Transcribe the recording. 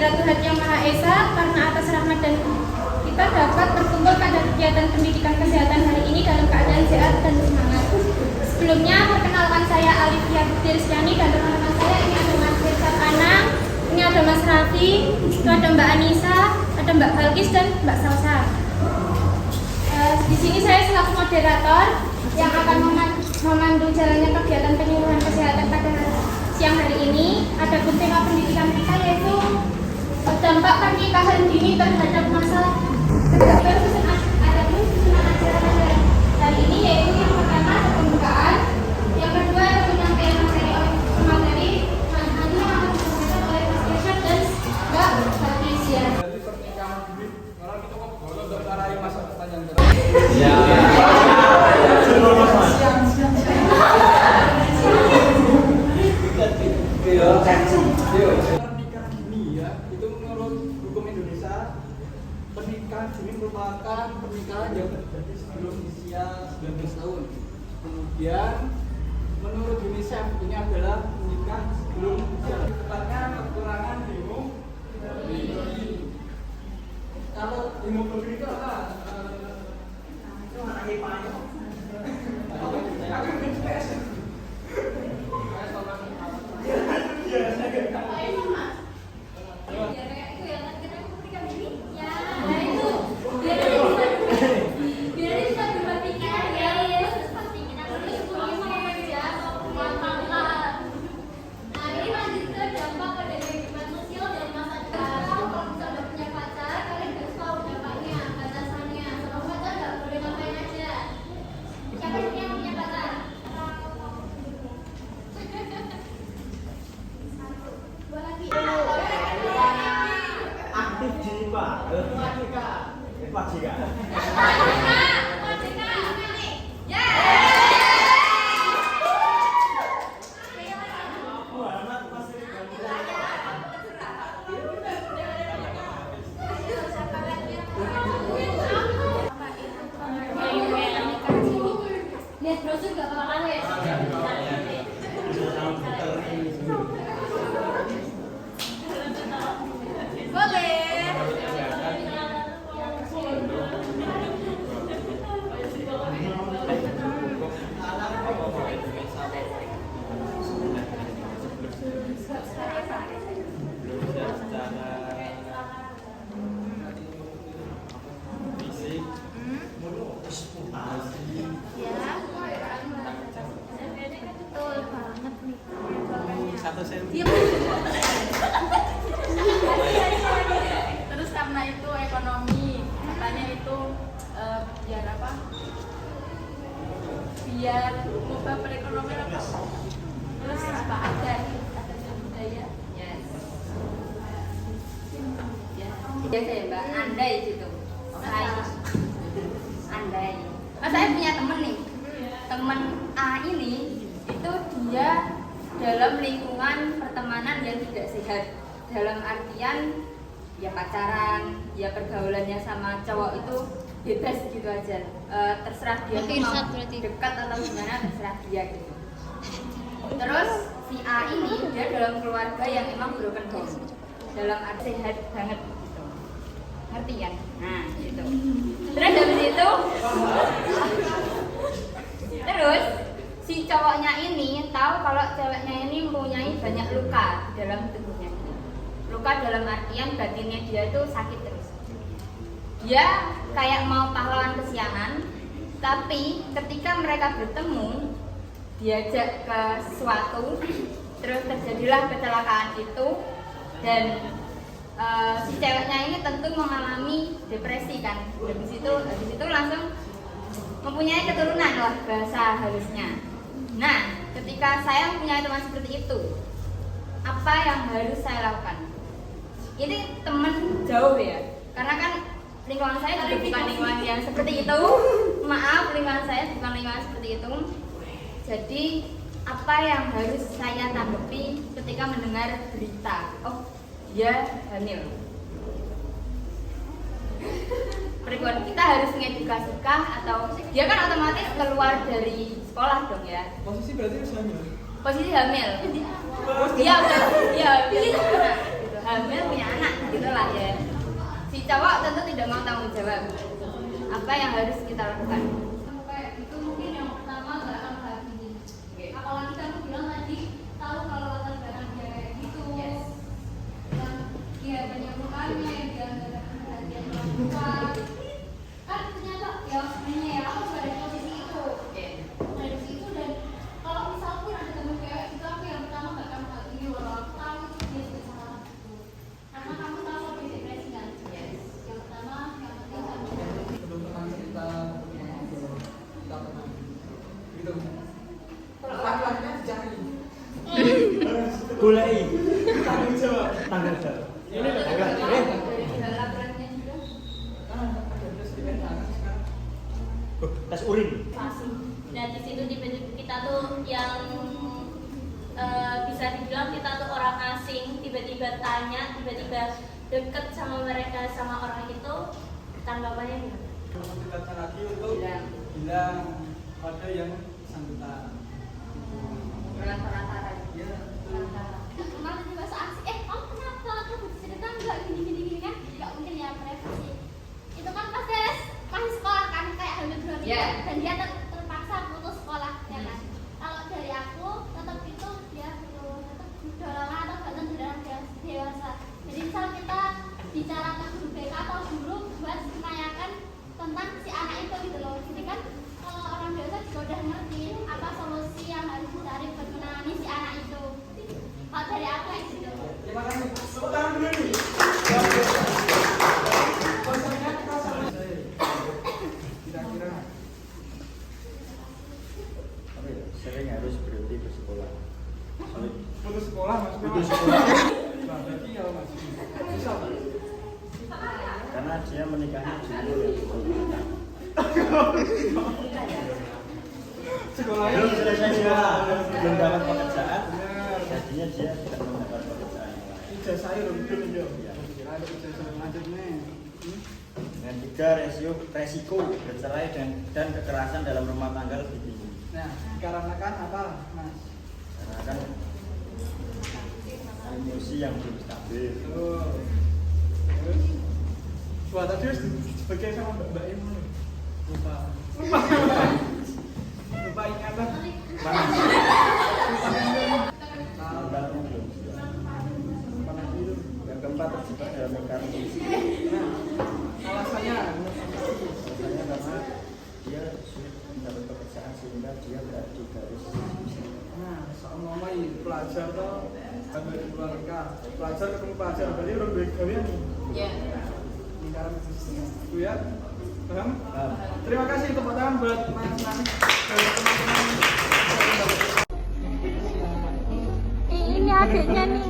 kepada Tuhan Yang Maha Esa karena atas rahmat dan kita dapat berkumpul pada kegiatan pendidikan kesehatan hari ini dalam keadaan sehat dan semangat. Sebelumnya, perkenalkan saya Alifia Rizkyani dan teman-teman saya. Ini ada Mas Richard Anang, ini ada Mas Raffi, itu ada Mbak Anissa, ada Mbak Balkis dan Mbak Salsa. Di sini saya selaku moderator yang akan memandu jalannya kegiatan penyuluhan kesehatan pada siang hari ini. Ada tema pendidikan kita yaitu dampak pernikahan dini terhadap masa ketidakberesan ajaran hari ini, yaitu yang pertama ada pembukaan, yang kedua ada penyampaian materi, nanti yang akan disampaikan oleh Mas Irsyad dan Mbak Patricia. Jadi pernikahan dini, malah kita kok boleh untuk arahi masa pertanyaan terus. Ya. Pernikahan dini ya, itu menurut hukum Indonesia, pernikahan dini merupakan pernikahan yang terjadi sebelum usia 19 tahun. Kemudian menurut UNICEF ini adalah menikah sebelum usia, tepatnya kekurangan hemoglobin. Kalau hemoglobin itu apa? Itu anak hepanya. Lihat brosur gak apa-apa ya? Terus karena itu ekonomi, katanya itu biar apa? Biar mengubah perekonomian apa? Terus apa ada budaya? Yes. Biasa ya Mbak, andai gitu. Saya andai. Nah, saya punya temen nih. Temen A ini itu dia dalam lingkungan pertemanan yang tidak sehat. Dalam artian ya pacaran, ya pergaulannya sama cowok itu bebas gitu aja. Terserah dia mau dekat atau gimana, terserah dia gitu. Terus si A ini dia dalam keluarga yang emang broken home, dalam arti sehat banget gitu. Ngerti kan? Nah gitu. Terus dari situ terus si cowoknya ini tahu kalau ceweknya ini mempunyai banyak luka di dalam tubuhnya. Luka dalam artian batinnya dia itu sakit terus. Dia kayak mau pahlawan kesiangan, tapi ketika mereka bertemu, diajak ke sesuatu, terus terjadilah kecelakaan itu, dan si ceweknya ini tentu mengalami depresi kan. Habis itu langsung mempunyai keturunan, lah bahasa halusnya. Nah, ketika saya mempunyai teman seperti itu, apa yang harus saya lakukan? Ini teman jauh ya, karena kan lingkungan saya juga bukan lingkungan yang seperti itu. Maaf, lingkungan saya bukan lingkungan seperti itu. Jadi apa yang harus saya tanggapi ketika mendengar berita, oh dia hamil? Perempuan kita harus mengedukasi atau dia kan otomatis keluar dari sekolah dong ya. Posisi berarti harus hamil. Posisi hamil. Dia udah hamil punya anak. kamu jawab. Apa yang harus kita lakukan? Kayak itu mungkin yang pertama nggak akan kayak gini. Apalagi kamu bilang tadi tahu kalau latar belakang dia kayak gitu. Yes. Dan dia banyak mukanya, dia nggak ada perhatian orang tua. Kan ternyata ya sebenarnya ya aku juga ada di posisi itu. Oke. Dari situ dan kalau misal pun ada teman kayak gitu aku yang pertama nggak akan kayak gini walau aku tahu itu dia sudah salah aku. Karena kamu tahu aku depresi kan. Yes. Yang pertama yang penting kamu Sebelum tenang kita tenang. Gitu. Laki-lakinya dicari. Gulai. Tanggung jawab. Tanggung jawab. Ini Dari tinggal laporannya juga. Kan ada tes DNA kan sekarang. tes urin. Masih. Nah di situ tiba-tiba kita tuh yang bisa dibilang kita tuh orang asing, tiba-tiba tanya, tiba-tiba deket sama mereka, sama orang itu, tanggapannya gimana? Kita lagi untuk bilang ada yang bersangkutan. Rata-rata. Ya, malah jadi bahasa asik, kamu kenapa? Kamu cerita nggak gini kan? Nggak mungkin ya privasi. Itu kan pasti harus masih sekolah kan kayak hamil 2 minggu Yeah. dan dia terpaksa putus sekolah ya kan. Kalau dari aku tetap itu dia tetap dorongan atau bahkan dorongan dewasa. Jadi misal kita bicara ke guru BK atau guru buat menanyakan tentang si anak itu gitu loh. Jadi kan kalau orang dewasa juga udah ngerti apa solusi yang harus dicari buat menangani si anak itu. Kalau dari aku kayak gitu. terima kasih. Tepuk tangan dulu nih. Konsepnya kita selesai. Kira-kira Apa ya? Sering harus berhenti bersekolah. putus sekolah mas. Putus sekolah. Nah, berarti ya mas. Susah Pak. Karena dia menikahnya jujur ya. Sekolahnya Belum selesai sekolah, belum dapat pekerjaan. Benar. Jadinya dia tidak mendapat pekerjaan yang lain. Ijazah saya belum ya. Iya. Kira ada ijazah lanjut nih. Dan tiga, resiko bercerai dan kekerasan dalam rumah tangga lebih tinggi. Nah, dikarenakan apa mas? Karena kan emosi yang belum stabil. Tuh. Terus wah tadi harus sebagai sama mbak Emu nih. Lupa ingatan. Mentalnya belum siap. Yang keempat terjebak dalam lingkaran toksik. Nah, alasannya Alasannya karena dia sulit mendapat pekerjaan sehingga dia berada di garis. nah, sama pelajar toh ada keluarga. Pelajar ketemu pelajar berarti udah gawean nih. Ya. Lingkaran itu ya. Paham? Paham. Terima kasih tepuk tangan buat Mas Nani dan teman-teman. Ini adiknya nih.